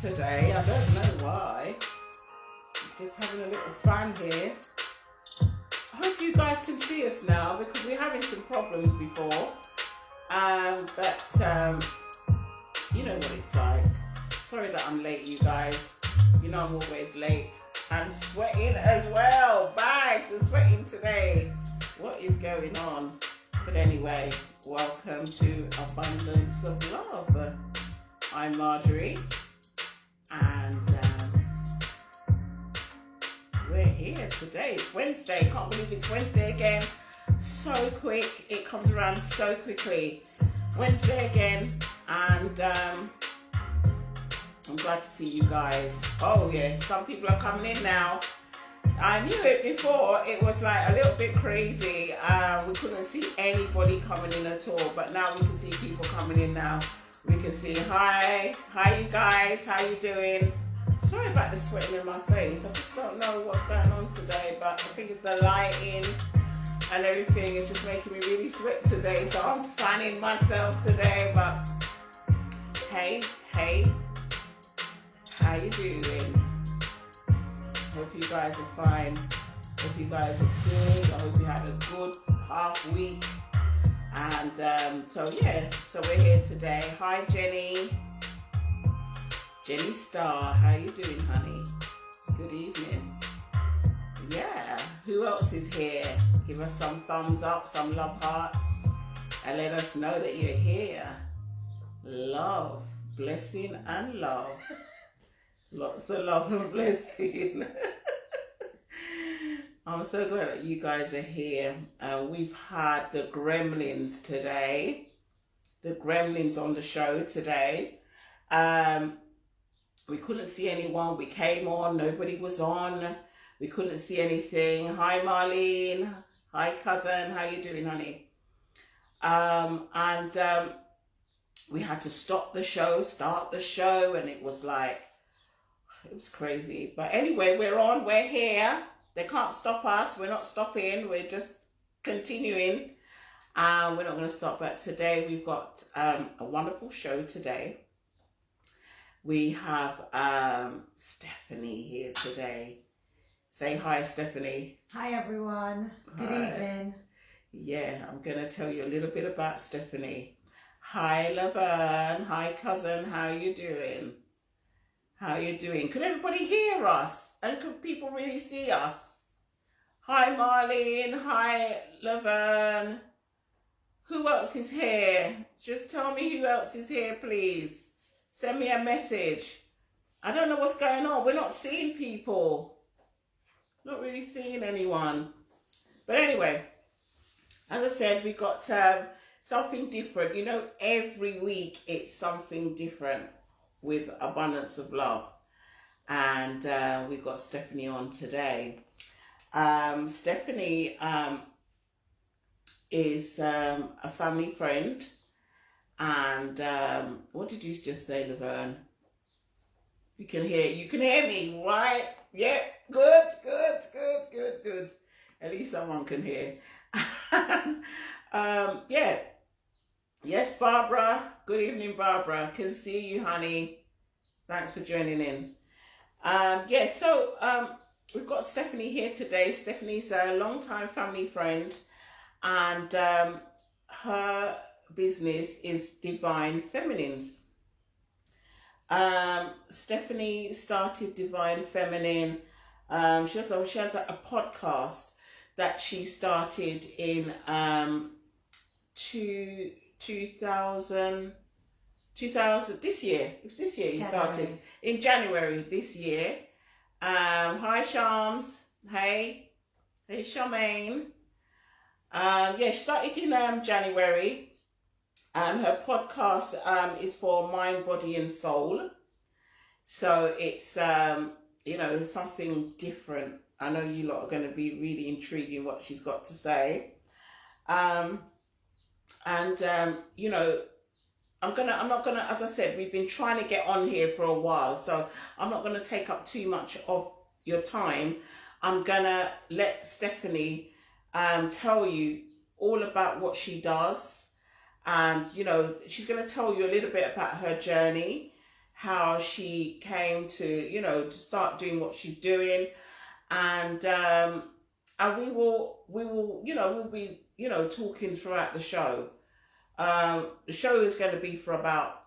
today. I don't know why. Just having a little fan here. I hope you guys can see us now because we're having some problems before. But you know what it's like. Sorry that I'm late, you guys. You know I'm always late. I'm sweating as well. Bags are sweating today. What is going on? But anyway, welcome to Abundance of Love. I'm Marjorie, and we're here today. It's Wednesday. Can't believe it's Wednesday again. So quick. It comes around so quickly. Wednesday again, and I'm glad to see you guys. Oh yeah, some people are coming in now. I knew it before. It was like a little bit crazy. We couldn't see anybody coming in at all, but now we can see people coming in now. We can see hi you guys, how you doing? Sorry about the sweating in my face. I just don't know what's going on today, but I think it's the lighting and everything is just making me really sweat today. So I'm fanning myself today, but hey, how you doing? Hope you guys are fine. Hope you guys are good. I hope you had a good half week. And so we're here today. Hi Jenny Star, how you doing, honey? Good evening. Yeah, who else is here? Give us some thumbs up, some love hearts, and let us know that you're here. Love, blessing and love. Lots of love and blessing. I'm so glad that you guys are here. We've had the Gremlins today. The Gremlins on the show today. We couldn't see anyone. We came on. Nobody was on. We couldn't see anything. Hi, Marlene. Hi, cousin. How you doing, honey? We had to stop the show, start the show, and it was crazy. But anyway, we're on. We're here. They can't stop us. We're not stopping. We're just continuing. We're not going to stop. But today we've got a wonderful show today. We have Stephanie here today. Say hi, Stephanie. Hi, everyone. Good evening. Yeah, I'm going to tell you a little bit about Stephanie. Hi, Laverne. Hi, cousin. How you doing? How you doing? Can everybody hear us? And can people really see us? Hi, Marlene. Hi, Laverne. Who else is here? Just tell me who else is here, please. Send me a message. I don't know what's going on. We're not seeing people. Not really seeing anyone. But anyway, as I said, we got something different. You know, every week it's something different with Abundance of Love. And we've got Stephanie on today. Stephanie is a family friend. And what did you just say, Laverne? You can hear me, right? Yep, good. At least someone can hear. Yeah. Yes, Barbara. Good evening, Barbara. Can see you, honey. Thanks for joining in. So we've got Stephanie here today. Stephanie's a long-time family friend, and her business is Divine Feminines. Stephanie started Divine Feminine. She has a podcast that she started in 2000 this year. It was this year you started in January this year. Hi Shams. Hey Charmaine. She started in January. Her podcast is for mind, body and soul. So it's something different. I know you lot are going to be really intriguing what she's got to say. I'm not gonna, as I said, we've been trying to get on here for a while, so I'm not gonna take up too much of your time. I'm gonna let Stephanie tell you all about what she does, and she's gonna tell you a little bit about her journey, how she came to, to start doing what she's doing. And we will, we'll be, talking throughout the show. The show is going to be for about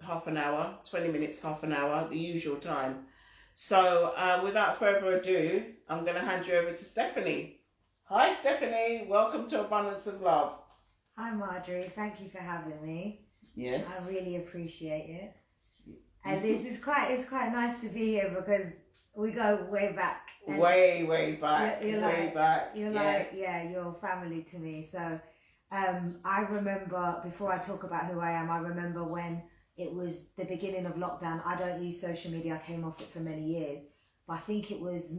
half an hour, 20 minutes, half an hour, the usual time. So without further ado, I'm going to hand you over to Stephanie. Hi, Stephanie. Welcome to Abundance of Love. Hi, Marjorie. Thank you for having me. Yes. I really appreciate it. And it's quite nice to be here because we go way back. Way back. Way back. You're you're family to me. So I remember, before I talk about who I am, I remember when it was the beginning of lockdown. I don't use social media. I came off it for many years. But I think it was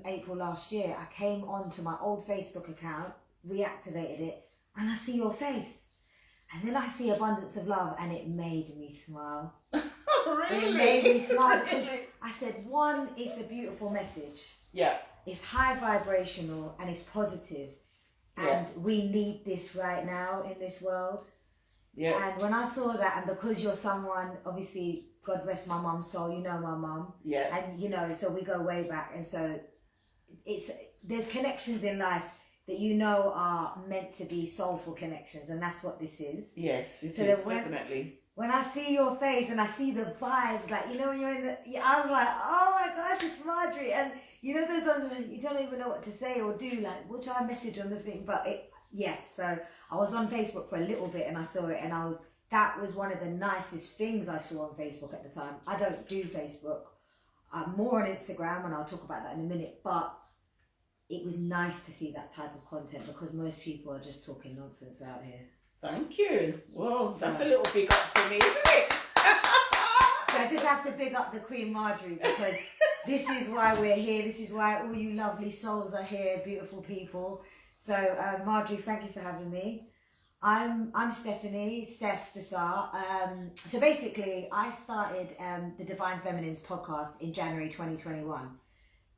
April last year. I came onto my old Facebook account, reactivated it, and I see your face. And then I see Abundance of Love, and it made me smile. Really? It made me smile because I said, one, it's a beautiful message. Yeah. It's high vibrational and it's positive. And we need this right now in this world. Yeah. And when I saw that, and because you're someone, obviously, God rest my mum's soul, you know my mum. Yeah. And, so we go way back. And so there's connections in life that are meant to be soulful connections. And that's what this is. Yes, it is, definitely. When I see your face and I see the vibes, when you're in I was like, oh my gosh, it's Marjorie. And there's times when you don't even know what to say or do, what should I message on the thing? But so I was on Facebook for a little bit and I saw it, and that was one of the nicest things I saw on Facebook at the time. I don't do Facebook. I'm more on Instagram, and I'll talk about that in a minute, but it was nice to see that type of content because most people are just talking nonsense out here. Thank you. Well, that's a little big up for me, isn't it? So I just have to big up the Queen Marjorie because this is why we're here. This is why all you lovely souls are here, beautiful people. So Marjorie, thank you for having me. I'm Stephanie, Steph Desar. So basically, I started the Divine Feminines podcast in January 2021.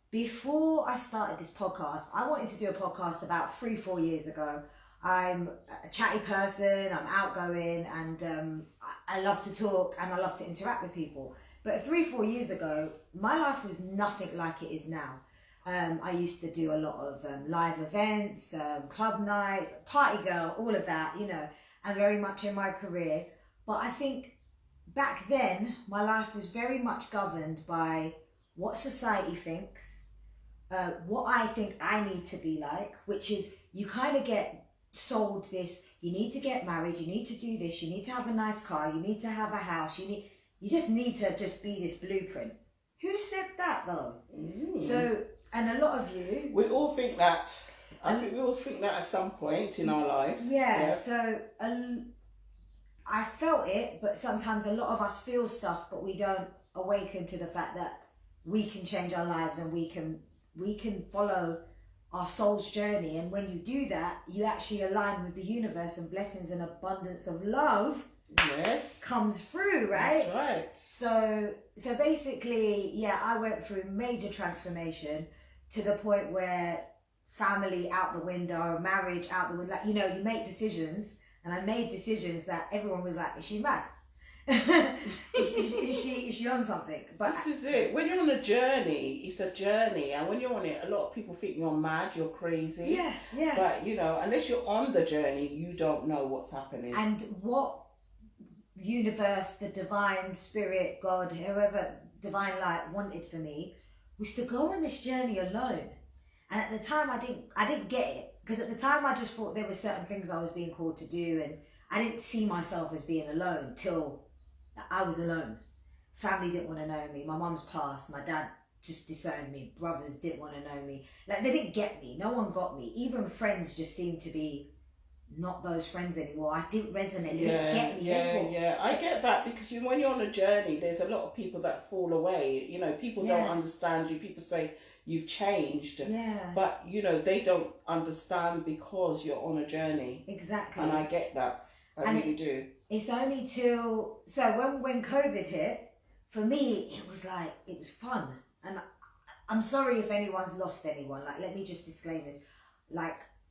Before I started this podcast, I wanted to do a podcast about 3-4 years ago. I'm a chatty person, I'm outgoing, and I love to talk and I love to interact with people. But 3-4 years ago, my life was nothing like it is now. I used to do a lot of live events, club nights, party girl, all of that, and very much in my career. But I think back then, my life was very much governed by what society thinks, what I think I need to be like, which is you kind of get sold this, you need to get married, you need to do this, you need to have a nice car, you need to have a house, you just need to just be this blueprint. Who said that though? So, and a lot of you... We all think that. I think we all think that at some point in our lives. Yeah. So I felt it, but sometimes a lot of us feel stuff, but we don't awaken to the fact that we can change our lives and we can follow our soul's journey. And when you do that, you actually align with the universe, and blessings and abundance of love comes through, right? That's right. So basically, I went through major transformation to the point where family out the window, marriage out the window, you make decisions, and I made decisions that everyone was like, is she mad? is she on something? But this is it. When you're on a journey, it's a journey, and when you're on it, a lot of people think you're mad, you're crazy. Yeah. But unless you're on the journey, you don't know what's happening. And what the universe, the divine spirit, God, whoever, divine light wanted for me was to go on this journey alone. And at the time, I didn't get it, because at the time I just thought there were certain things I was being called to do, and I didn't see myself as being alone till I was alone. Family didn't want to know me. My mum's passed. My dad just disowned me. Brothers didn't want to know me. They didn't get me. No one got me. Even friends just seemed to be not those friends anymore. I didn't resonate. They didn't get me. Yeah. I get that, because when you're on a journey, there's a lot of people that fall away. People don't understand you. People say you've changed. Yeah. But, they don't understand because you're on a journey. Exactly. And I get that. I really do. It's only till... So when COVID hit, for me, it was fun. And I'm sorry if anyone's lost anyone. Let me just disclaim this.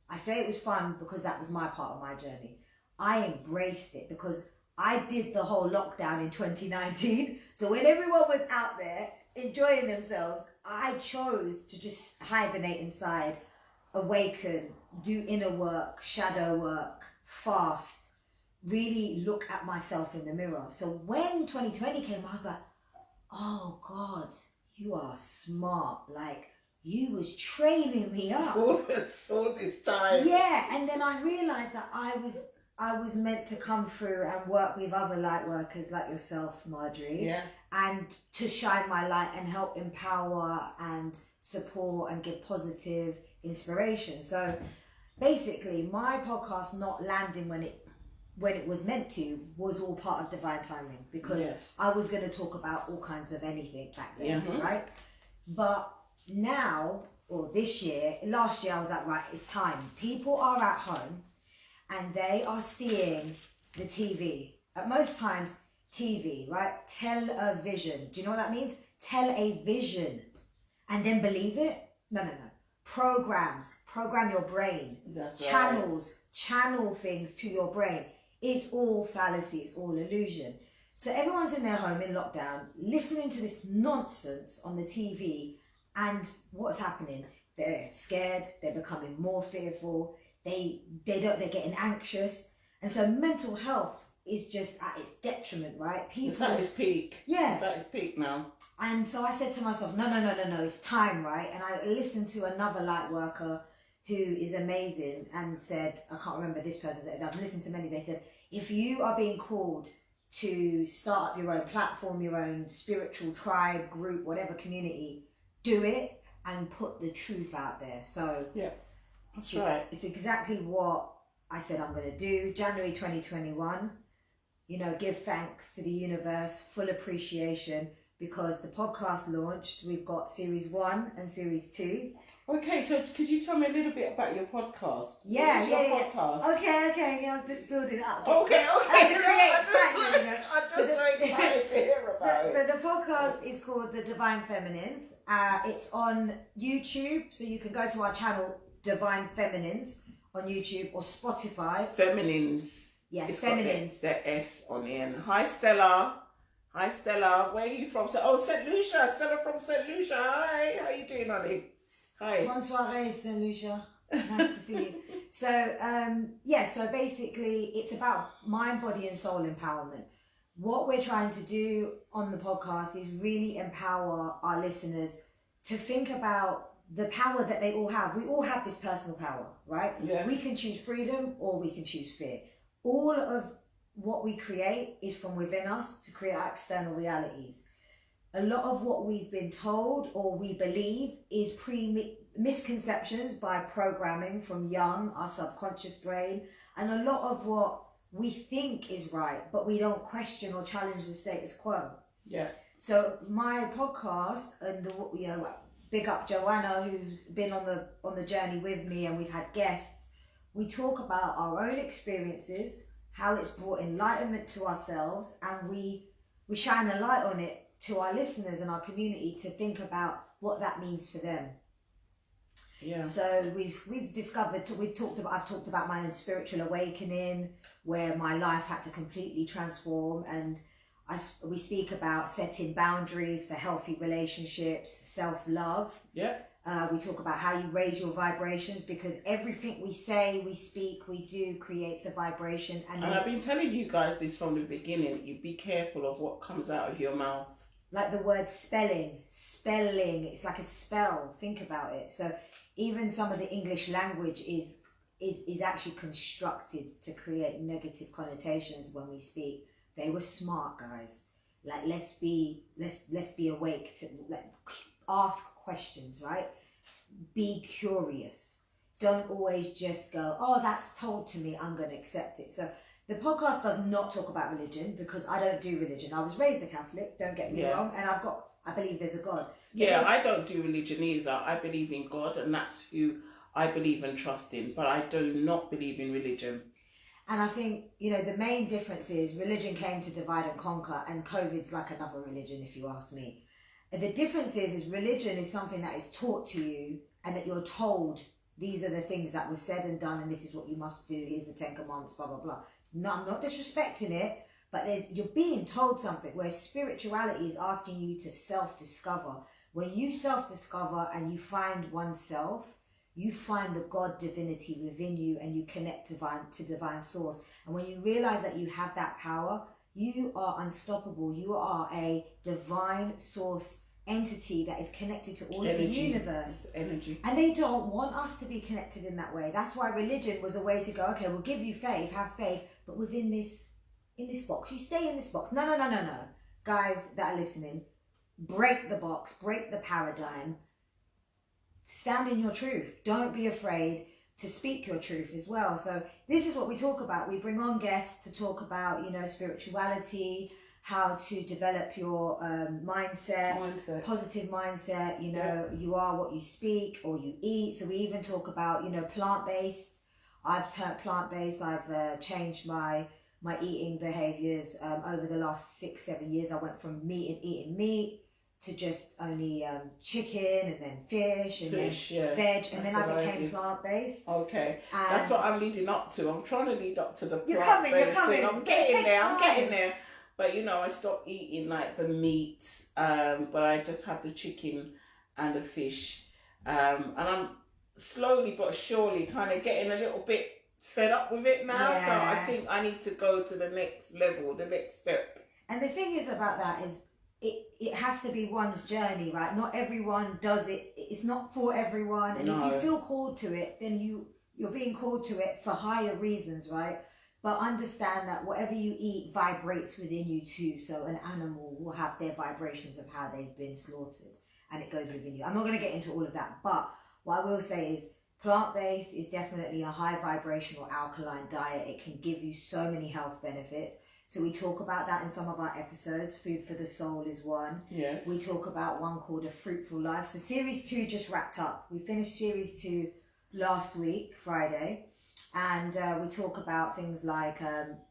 I say it was fun because that was my part of my journey. I embraced it because I did the whole lockdown in 2019. So when everyone was out there enjoying themselves, I chose to just hibernate inside, awaken, do inner work, shadow work, fast, really look at myself in the mirror. So when 2020 came, I was like, oh God, you are smart. Like, you was training me up. All this time. Yeah, and then I realised that I was meant to come through and work with other light workers like yourself, Marjorie. Yeah. And to shine my light and help empower and support and give positive inspiration. So basically, my podcast not landing when it was meant to was all part of divine timing, because I was going to talk about all kinds of anything back then, right? But now, or this year, last year, I was like, right, it's time. People are at home and they are seeing the TV. At most times, TV, right? Television. Do you know what that means? Tell a vision and then believe it? No. Programs. Program your brain. That's Channels. Right. Channel things to your brain. It's all fallacy. It's all illusion. So everyone's in their home in lockdown, listening to this nonsense on the TV, and what's happening? They're scared. They're becoming more fearful. They're getting anxious, and so mental health is just at its detriment, right? It's at its peak. Yeah. It's at its peak now. And so I said to myself, no, it's time, right? And I listened to another light worker who is amazing and said, I can't remember this person, I've listened to many, they said, if you are being called to start up your own platform, your own spiritual tribe, group, whatever community, do it and put the truth out there. So yeah, that's right. It's exactly what I said I'm going to do. January 2021, give thanks to the universe, full appreciation, because the podcast launched. We've got series 1 and series 2. Okay, so could you tell me a little bit about your podcast? Yeah, podcast? Okay. I was just building it up. Okay. To create excitement, I'm just so excited to hear about it. So the podcast is called The Divine Feminines. It's on YouTube, so you can go to our channel, Divine Feminines, on YouTube, or Spotify. Feminines. Yeah, it's Feminines. Got the S on the end. Hi, Stella. Where are you from? St. Lucia. Stella from St. Lucia. Hi. How you doing, honey? Hi. Bonsoir, St. Lucia. Nice to see you. So basically it's about mind, body and soul empowerment. What we're trying to do on the podcast is really empower our listeners to think about the power that they all have. We all have this personal power, right? Yeah. We can choose freedom or we can choose fear. All of what we create is from within us to create our external realities. A lot of what we've been told or we believe is misconceptions by programming from young, our subconscious brain, and a lot of what we think is right, but we don't question or challenge the status quo. Yeah. So my podcast, and big up Joanna, who's been on the journey with me, and we've had guests. We talk about our own experiences, how it's brought enlightenment to ourselves, and we shine a light on it to our listeners and our community to think about what that means for them. Yeah. So I've talked about my own spiritual awakening, where my life had to completely transform, and we speak about setting boundaries for healthy relationships, self-love. Yeah. We talk about how you raise your vibrations, because everything we say, we speak, we do creates a vibration. And I've been telling you guys this from the beginning. You be careful of what comes out of your mouth. Like the word spelling, it's like a spell. Think about it. So even some of the English language is actually constructed to create negative connotations when we speak. They were smart, guys. Like, let's be awake to ask questions, right? Be curious. Don't always just go, oh, that's told to me, I'm going to accept it. So the podcast does not talk about religion, because I don't do religion. I was raised a Catholic, don't get me wrong, and I believe there's a God. I don't do religion either. I believe in God, and that's who I believe and trust in, but I do not believe in religion. And I think, the main difference is religion came to divide and conquer, and COVID's like another religion, if you ask me. The difference is religion is something that is taught to you, and that you're told these are the things that were said and done, and this is what you must do. Here's the 10 Commandments, blah, blah, blah. No, I'm not disrespecting it, but you're being told something, where spirituality is asking you to self-discover. When you self-discover and you find oneself, you find the God divinity within you, and you connect to divine source. And when you realize that you have that power, you are unstoppable. You are a divine source entity that is connected to all of the universe. Energy. And they don't want us to be connected in that way. That's why religion was a way to go, okay, we'll give you faith, have faith, but within this, in this box. You stay in this box. No. Guys that are listening, break the box, break the paradigm. Stand in your truth. Don't be afraid to speak your truth as well. So this is what we talk about. We bring on guests to talk about, spirituality, how to develop your mindset, positive mindset. You are what you speak or you eat. So we even talk about, plant-based. I've turned plant-based. I've changed my eating behaviors over the last 6-7 years. I went from eating meat to just only chicken, and then fish, and then veg, and then I became plant-based. Okay, that's what I'm leading up to. I'm trying to lead up to the you're plant-based coming. thing. I'm getting there. But I stopped eating like the meats, but I just have the chicken and the fish, and I'm slowly but surely kind of getting a little bit fed up with it now. So I think I need to go to the next level, the next step. And the thing is about that is, it has to be one's journey, right? Not everyone does it. It's not for everyone. And if you feel called to it, then you're being called to it for higher reasons, right? But understand that whatever you eat vibrates within you too. So an animal will have their vibrations of how they've been slaughtered, and it goes within you. I'm not going to get into all of that, but what I will say is plant-based is definitely a high vibrational alkaline diet. It can give you so many health benefits. So we talk about that in some of our episodes. Food for the soul is one. Yes. We talk about one called A Fruitful Life. So series 2 just wrapped up. We finished series 2 last week, Friday. And we talk about things like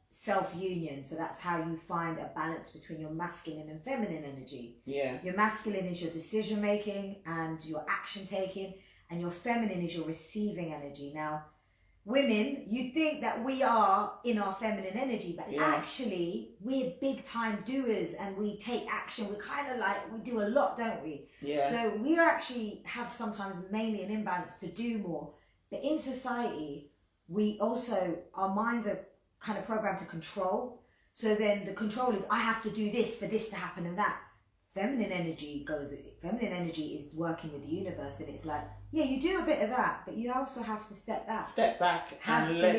self-union. So that's how you find a balance between your masculine and feminine energy. Yeah. Your masculine is your decision-making and your action-taking. And your feminine is your receiving energy. Now, women, you'd think that we are in our feminine energy, but actually we're big time doers, and we take action. We're kind of like, we do a lot, don't we? Yeah. So we actually have sometimes mainly an imbalance to do more. But in society, we also, our minds are kind of programmed to control. So then the control is, I have to do this for this to happen and that. Feminine energy is working with the universe, and it's like, yeah, you do a bit of that, but you also have to step back and let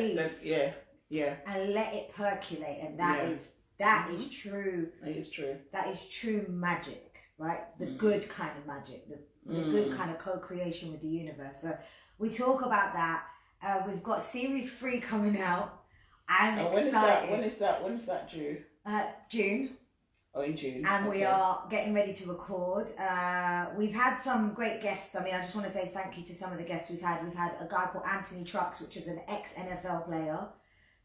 it percolate, and that is true. It is true. That is true magic, right? The good kind of magic, the good kind of co-creation with the universe. So we talk about that. We've got series 3 coming out. I'm excited. When is that due? June. Oh, in June. And we are getting ready to record. We've had some great guests. I mean, I just want to say thank you to some of the guests we've had. We've had a guy called Anthony Trucks, which is an ex-NFL player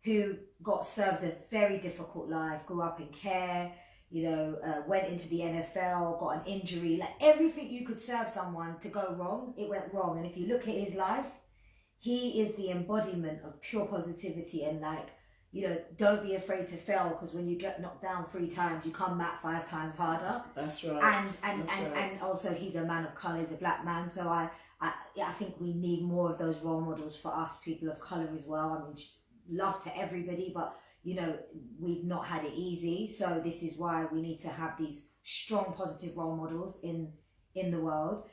who got served a very difficult life, grew up in care, went into the NFL, got an injury. Like everything you could serve someone to go wrong, it went wrong. And if you look at his life, he is the embodiment of pure positivity and don't be afraid to fail, because when you get knocked down 3 times, you come back 5 times harder. That's right. And also he's a man of colour, he's a black man. So I think we need more of those role models for us, people of colour as well. I mean, love to everybody, but we've not had it easy. So this is why we need to have these strong, positive role models in the world.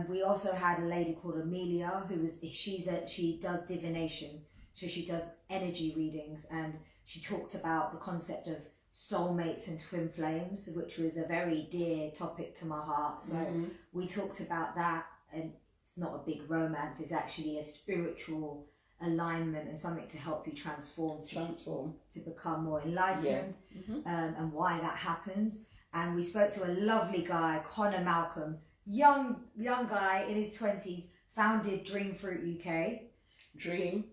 We also had a lady called Amelia, she does divination. So she does energy readings, and she talked about the concept of soulmates and twin flames, which was a very dear topic to my heart. So we talked about that, and it's not a big romance, it's actually a spiritual alignment and something to help you transform to become more enlightened, and why that happens. And we spoke to a lovely guy, Connor Malcolm, young guy in his 20s, founded Dream Fruit UK. Dream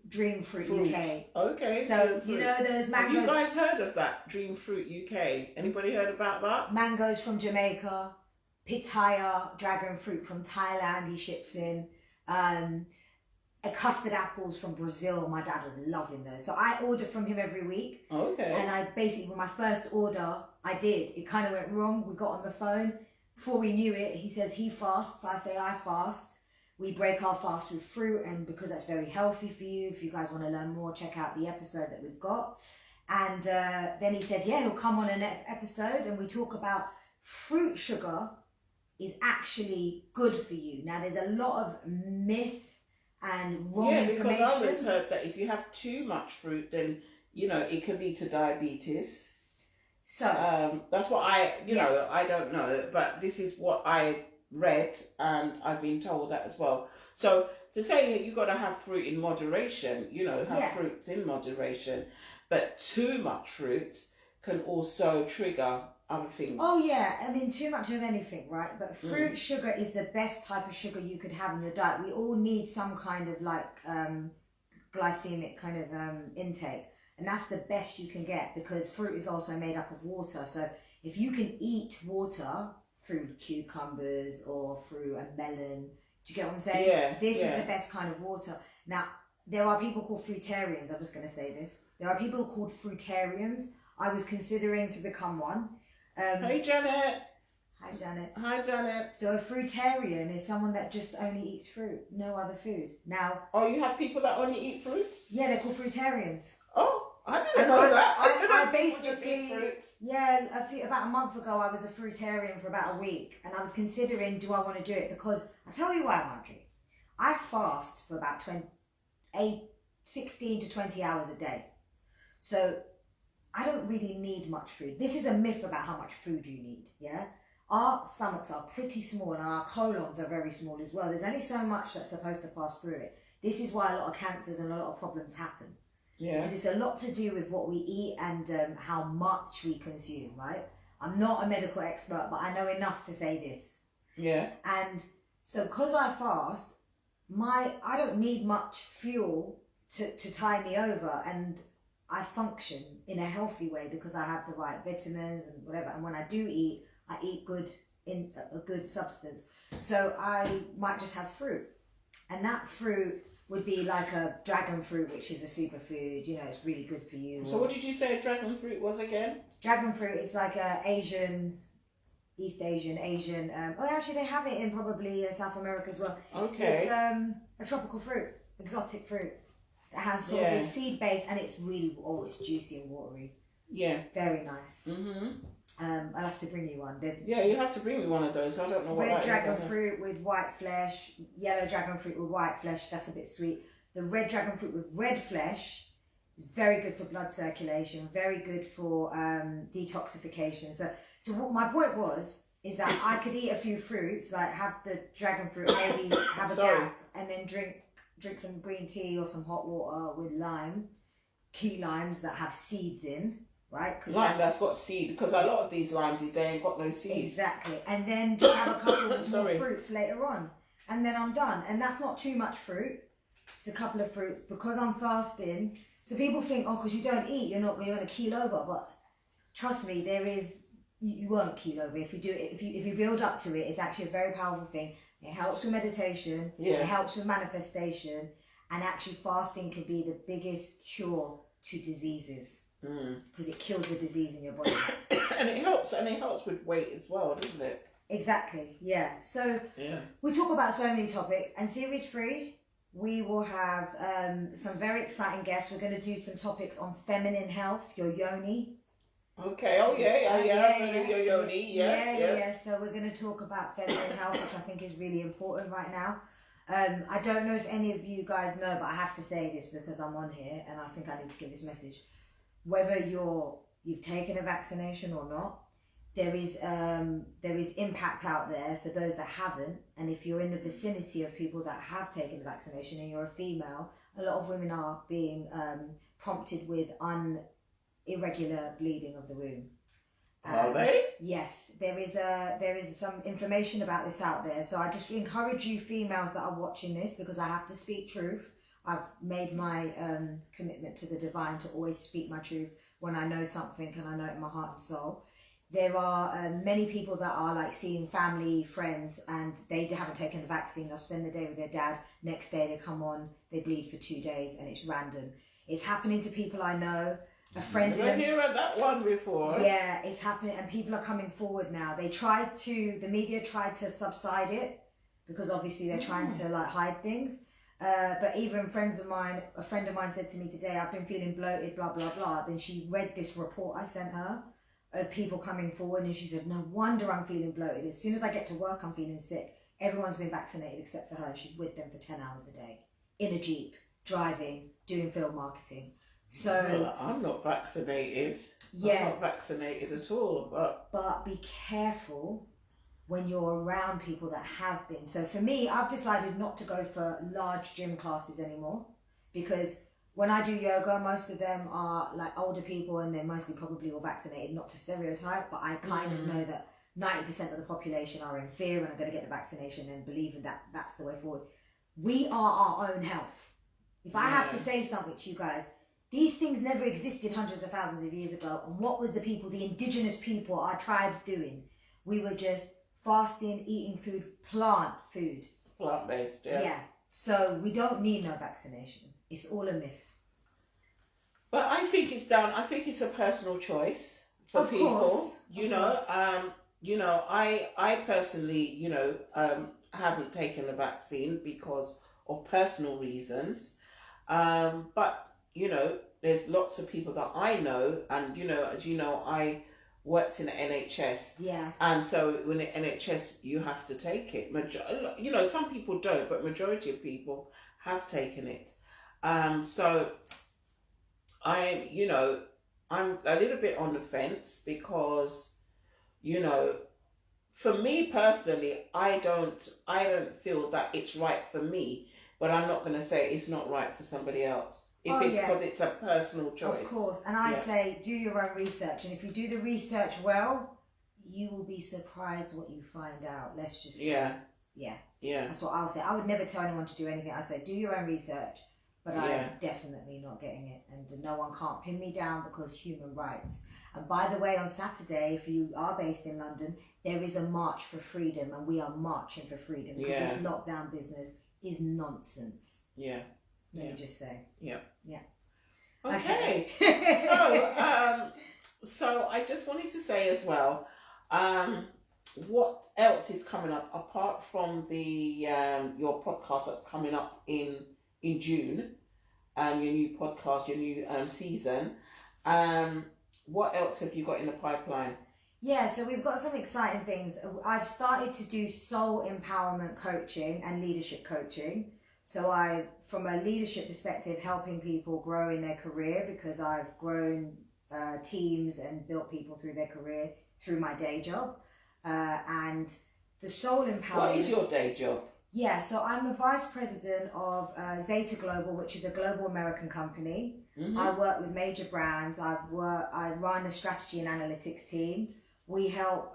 Fruit UK. Okay. So those mangoes. Have you guys heard of that? Dream Fruit UK. Anybody heard about that? Mangoes from Jamaica, pitaya, dragon fruit from Thailand. He ships in. custard apples from Brazil. My dad was loving those. So I order from him every week. Okay. And I basically, with my first order, it kind of went wrong. We got on the phone. Before we knew it, he says he fasts. I say I fast. We break our fast with fruit, and because that's very healthy for you. If you guys want to learn more, check out the episode that we've got. And then he said, yeah, he'll come on an episode and we talk about fruit sugar is actually good for you. Now, there's a lot of myth and wrong information. Yeah, because I always heard that if you have too much fruit, then, it can lead to diabetes. So that's what I don't know, but this is what I read, and I've been told that as well. So to say that you got to have fruit in moderation, have fruits in moderation, but too much fruit can also trigger other things. Oh yeah, I mean too much of anything, right? But fruit sugar is the best type of sugar you could have in your diet. We all need some kind of glycemic kind of intake, and that's the best you can get because fruit is also made up of water. So if you can eat water through cucumbers or through a melon, do you get what I'm saying? Yeah. This is the best kind of water. Now, there are people called fruitarians. I'm just going to say this. There are people called fruitarians. I was considering to become one. Hey, Janet. Hi, Janet. Hi, Janet. So a fruitarian is someone that just only eats fruit, no other food. Now... Oh, you have people that only eat fruit? Yeah, they're called fruitarians. Oh, I didn't know that. I basically... Yeah, about a month ago, I was a fruitarian for about a week. And I was considering, do I want to do it? Because, I'll tell you why, Marjorie. I fast for about 16 to 20 hours a day. So, I don't really need much food. This is a myth about how much food you need, yeah? Our stomachs are pretty small and our colons are very small as well. There's only so much that's supposed to pass through it. This is why a lot of cancers and a lot of problems happen. Yeah. Because it's a lot to do with what we eat and how much we consume, right? I'm not a medical expert, but I know enough to say this. Yeah. And so because I fast, I don't need much fuel to tie me over, and I function in a healthy way because I have the right vitamins and whatever. And when I do eat, I eat good in a good substance. So I might just have fruit, and that fruit would be like a dragon fruit, which is a superfood. It's really good for you. So what did you say dragon fruit was again? Dragon fruit is like East Asian. Actually they have it in probably South America as well. Okay. It's a tropical fruit, exotic fruit. It has sort of, it's seed based and it's really, it's juicy and watery. Yeah. Very nice. I'll have to bring you one. You have to bring me one of those. I don't know what that is. Red dragon fruit with white flesh, yellow dragon fruit with white flesh. That's a bit sweet. The red dragon fruit with red flesh is very good for blood circulation, very good for detoxification. So what my point is that I could eat a few fruits, like have the dragon fruit, maybe have a gap, and then drink some green tea or some hot water with lime, key limes that have seeds in. Right? Lime that's got seed, because a lot of these limes, they ain't got no seeds. Exactly. And then just have a couple of more fruits later on. And then I'm done. And that's not too much fruit. It's a couple of fruits because I'm fasting. So people think, because you don't eat, you're going to keel over. But trust me, you won't keel over. If you do it, if you build up to it, it's actually a very powerful thing. It helps with meditation. Yeah. It helps with manifestation. And actually fasting can be the biggest cure to diseases. Because it kills the disease in your body. and it helps with weight as well, doesn't it? Exactly, yeah. So we talk about so many topics, and series 3 we will have some very exciting guests. We're going to do some topics on feminine health, your yoni. Okay, your yoni, yeah. So we're going to talk about feminine health, which I think is really important right now. I don't know if any of you guys know, but I have to say this because I'm on here and I think I need to give this message. Whether you've taken a vaccination or not, there is impact out there for those that haven't. And if you're in the vicinity of people that have taken the vaccination and you're a female, a lot of women are being prompted with irregular bleeding of the womb. Are they? Yes, there is some information about this out there. So I just encourage you females that are watching this, because I have to speak truth. I've made my commitment to the divine to always speak my truth when I know something and I know it in my heart and soul. There are many people that are like seeing family, friends, and they haven't taken the vaccine. They'll spend the day with their dad. Next day they come on, they bleed for 2 days, and it's random. It's happening to people I know. A friend. Never hear of that one before. Yeah, it's happening, and people are coming forward now. The media tried to subside it because obviously they're trying to like hide things. But even a friend of mine said to me today, I've been feeling bloated, blah, blah, blah. Then she read this report I sent her of people coming forward, and she said, no wonder I'm feeling bloated. As soon as I get to work, I'm feeling sick. Everyone's been vaccinated except for her, and she's with them for 10 hours a day. In a Jeep, driving, doing field marketing. So well, I'm not vaccinated. Yeah. I'm not vaccinated at all. But be careful when you're around people that have been. So for me, I've decided not to go for large gym classes anymore, because when I do yoga, most of them are like older people, and they're mostly probably all vaccinated, not to stereotype, but I kind of know that 90% of the population are in fear and are going to get the vaccination and believing that that's the way forward. We are our own health. If I have to say something to you guys, these things never existed hundreds of thousands of years ago. And what was the people, the indigenous people, our tribes doing? We were just fasting, eating food, plant food. Plant-based, yeah. Yeah. So we don't need no vaccination. It's all a myth. But I think it's a personal choice for people. Course. I personally, haven't taken the vaccine because of personal reasons. But there's lots of people that I know, and as you know, I worked in the NHS. Yeah. And so in the NHS, you have to take it. Some people don't, but majority of people have taken it. So I'm a little bit on the fence because, for me personally, I don't feel that it's right for me, but I'm not going to say it's not right for somebody else. Because it's a personal choice. Of course. And I say do your own research. And if you do the research well, you will be surprised what you find out. Let's just say. Yeah. That's what I'll say. I would never tell anyone to do anything. I say do your own research. But I'm definitely not getting it. And no one can't pin me down because human rights. And by the way, on Saturday, if you are based in London, there is a march for freedom. And we are marching for freedom. Because this lockdown business is nonsense. Yeah. Let me just say. Yeah. Okay. So I just wanted to say as well, what else is coming up apart from the your podcast that's coming up in June, your new podcast, your new season. What else have you got in the pipeline? Yeah, so we've got some exciting things. I've started to do soul empowerment coaching and leadership coaching. So from a leadership perspective, helping people grow in their career, because I've grown teams and built people through their career through my day job. And the soul empowerment. What is your day job? Yeah, so I'm a vice president of Zeta Global, which is a global American company. Mm-hmm. I work with major brands. I run a strategy and analytics team. We help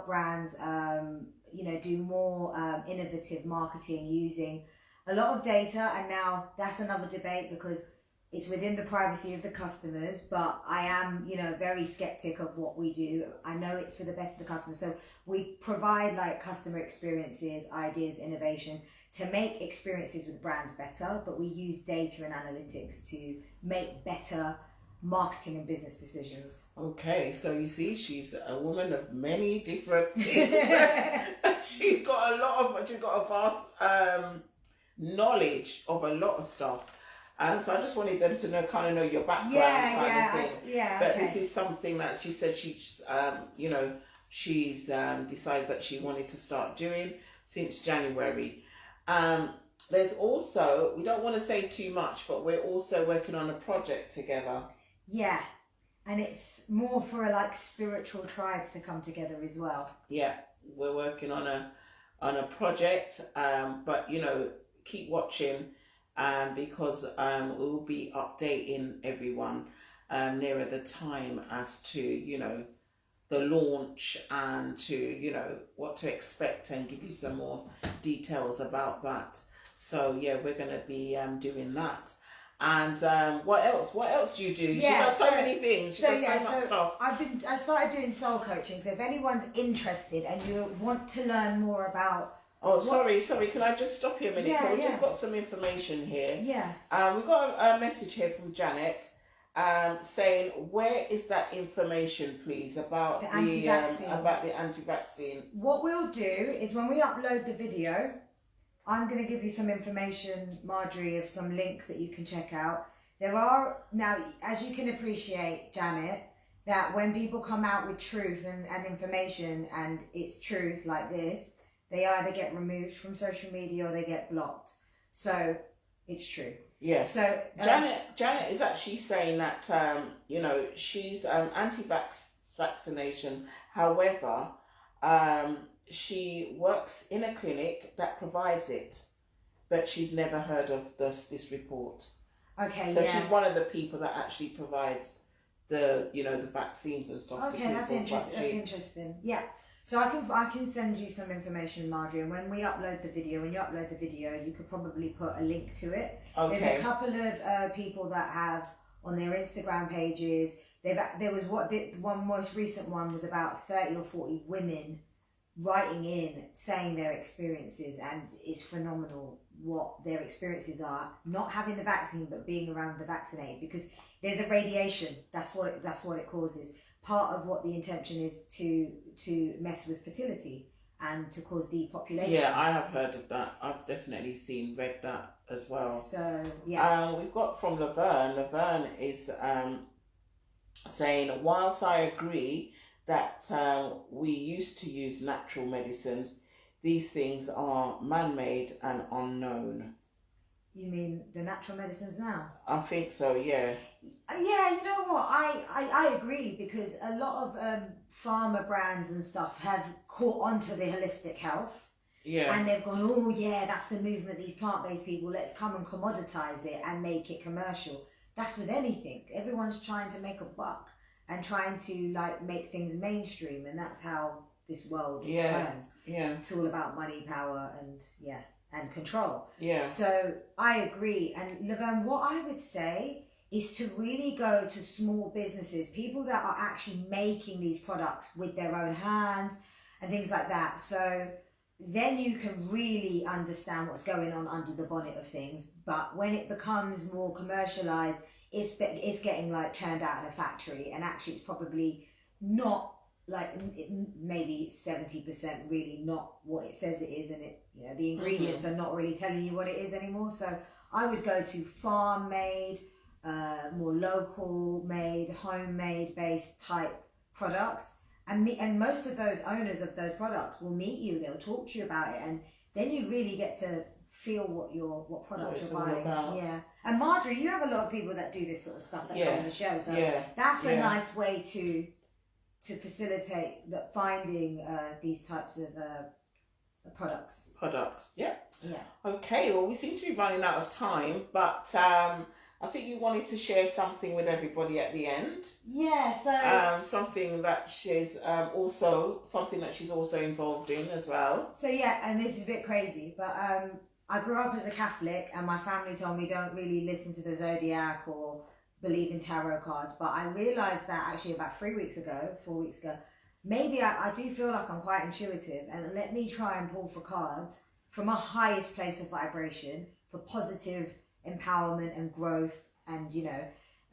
brands, do more innovative marketing using a lot of data. And now that's another debate because it's within the privacy of the customers. But I am, very skeptic of what we do. I know it's for the best of the customers. So we provide like customer experiences, ideas, innovations to make experiences with brands better. But we use data and analytics to make better marketing and business decisions. Okay, so you see, she's a woman of many different things. she's got a vast knowledge of a lot of stuff. So I just wanted them to know your background kind of thing. But this is something that she said she's decided that she wanted to start doing since January. There's also, we don't want to say too much, but we're also working on a project together. Yeah, and it's more for a spiritual tribe to come together as well. Yeah, we're working on a project, but keep watching, because we'll be updating everyone nearer the time as to the launch and to what to expect, and give you some more details about that. So yeah, we're going to be doing that. And what else? What else do you do? She Yeah, does so many things. She does so much stuff. I started doing soul coaching. So if anyone's interested and you want to learn more about... Oh, sorry. Can I just stop you a minute? Yeah, We've just got some information here. Yeah. We've got a message here from Janet saying, where is that information, please, about the anti-vaccine? What we'll do is when we upload the video, I'm going to give you some information, Marjorie, of some links that you can check out. There are, now, as you can appreciate, Janet, that when people come out with truth and information and it's truth like this, they either get removed from social media or they get blocked. So it's true. Yes. So Janet is actually saying that she's anti-vaccination. However, she works in a clinic that provides it, but she's never heard of this report. Okay. So she's one of the people that actually provides the vaccines and stuff. Okay, that's interesting. That's interesting. Yeah. So I can send you some information, Marjorie, and when you upload the video, you could probably put a link to it. Okay. There's a couple of people that have on their Instagram pages. One most recent one was about 30 or 40 women writing in saying their experiences, and it's phenomenal what their experiences are, not having the vaccine but being around the vaccinated, because there's a radiation. That's what it causes. Part of what the intention is to mess with fertility and to cause depopulation. Yeah, I have heard of that. I've definitely read that as well. So yeah, we've got from Laverne. Laverne is saying, whilst I agree that we used to use natural medicines, these things are man-made and unknown. You mean the natural medicines now? I think so, yeah. Yeah, you know what? I agree, because a lot of pharma brands and stuff have caught onto the holistic health. Yeah. And they've gone, oh yeah, that's the movement of these plant-based people. Let's come and commoditize it and make it commercial. That's with anything. Everyone's trying to make a buck and trying to make things mainstream, and that's how this world turns. Yeah. It's all about money, power, and control. Yeah. So I agree. And Laverne, what I would say is to really go to small businesses, people that are actually making these products with their own hands and things like that. So then you can really understand what's going on under the bonnet of things. But when it becomes more commercialized, it's getting churned out in a factory, and actually it's probably not maybe 70% really not what it says it is, and the ingredients are not really telling you what it is anymore. So I would go to farm made, more local made, homemade based type products, and most of those owners of those products will meet you. They'll talk to you about it, and then you really get to feel what product you're buying. Yeah. And Marjorie, you have a lot of people that do this sort of stuff that come on the show, so that's a nice way to facilitate finding these types of products. Yeah. Okay, well, we seem to be running out of time, but I think you wanted to share something with everybody at the end. Yeah, so something that she's also involved in as well. So yeah, and this is a bit crazy, but I grew up as a Catholic, and my family told me don't really listen to the zodiac or believe in tarot cards, but I realised that actually about 4 weeks ago, maybe I do feel like I'm quite intuitive, and let me try and pull for cards from a highest place of vibration for positive empowerment and growth, and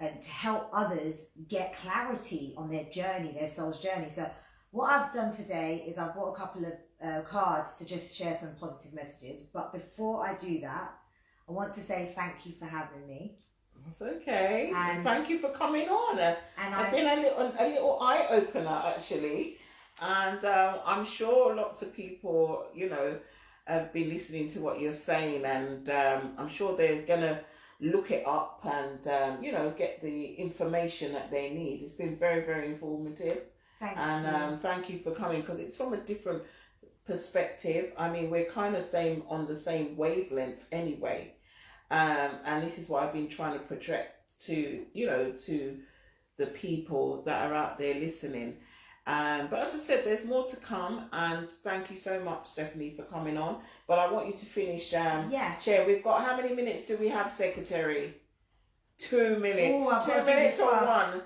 and to help others get clarity on their journey, their soul's journey. So what I've done today is I've brought a couple of cards to just share some positive messages. But before I do that, I want to say thank you for having me. That's okay. And thank you for coming on. And it's been a little eye opener actually, and I'm sure lots of people, have been listening to what you're saying, and I'm sure they're gonna look it up and get the information that they need. It's been very, very informative. Thank you. Thank you for coming, because it's from a different perspective. I mean, we're kind of on the same wavelength anyway. And this is what I've been trying to project to the people that are out there listening. But as I said, there's more to come, and thank you so much, Stephanie, for coming on. But I want you to finish. Share. We've got, how many minutes do we have, Secretary? 2 minutes. Ooh, I've got 2 to do minutes this or fast. one?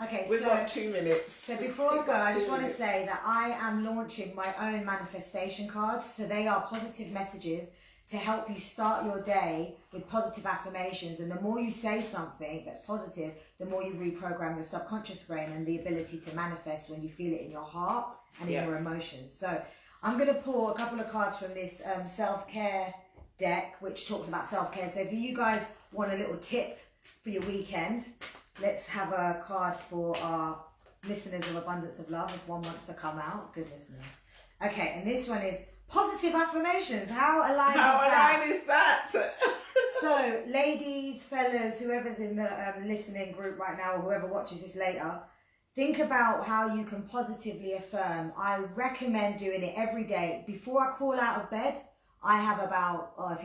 Okay, We've so got 2 minutes. So before I go, I just want to say that I am launching my own manifestation cards. So they are positive messages to help you start your day with positive affirmations. And the more you say something that's positive, the more you reprogram your subconscious brain and the ability to manifest when you feel it in your heart and in your emotions. So I'm going to pull a couple of cards from this self-care deck, which talks about self-care. So if you guys want a little tip for your weekend, let's have a card for our listeners of Abundance of Love if one wants to come out. Goodness me. Okay, and this one is positive affirmations. How aligned is that? So, ladies, fellas, whoever's in the listening group right now or whoever watches this later, think about how you can positively affirm. I recommend doing it every day. Before I crawl out of bed, I have about, I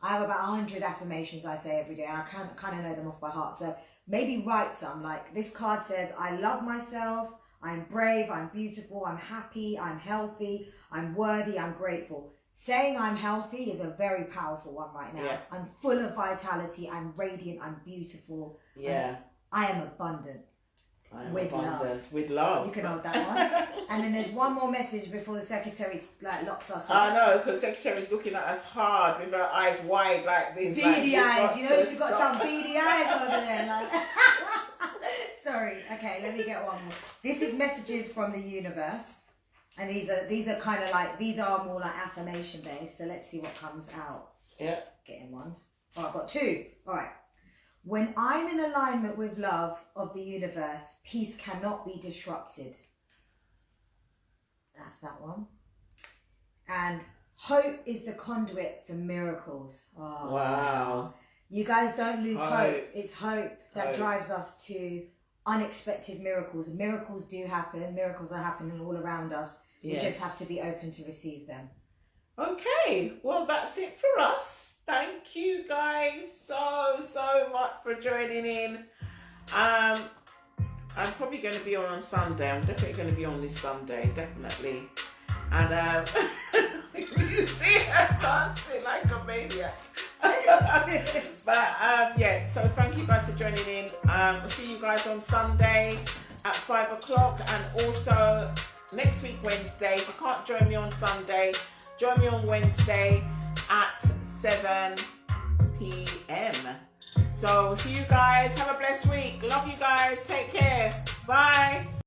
have about 100 affirmations I say every day. I kind of know them off by heart. So maybe write some. Like this card says, I love myself, I'm brave, I'm beautiful, I'm happy, I'm healthy, I'm worthy, I'm grateful. Saying I'm healthy is a very powerful one right now. Yeah. I'm full of vitality, I'm radiant, I'm beautiful. Yeah. I am abundant. With love. You can hold that one. And then there's one more message before the secretary locks us up. I know, because the secretary's looking at us hard with her eyes wide like this. Beady eyes. You know she's got some beady eyes over there. Like. Sorry. Okay, let me get one more. This is messages from the universe. And these are kind of like, these are more like affirmation based. So let's see what comes out. Yeah. Getting one. Oh, I've got two. All right. When I'm in alignment with love of the universe, peace cannot be disrupted. That's that one. And hope is the conduit for miracles. Oh, wow. You guys don't lose hope. It's hope that drives us to unexpected miracles. Miracles do happen. Miracles are happening all around us. Yes. We just have to be open to receive them. Okay. Well, that's it for us. Thank you guys so much for joining in. I'm probably going to be on Sunday. I'm definitely going to be on this Sunday, definitely. And you see her dancing like a maniac. But yeah, so thank you guys for joining in. We'll see you guys on Sunday at 5 o'clock, and also next week Wednesday. If you can't join me on Sunday, join me on Wednesday at 7 p.m. So see you guys. Have a blessed week. Love you guys. Take care. Bye.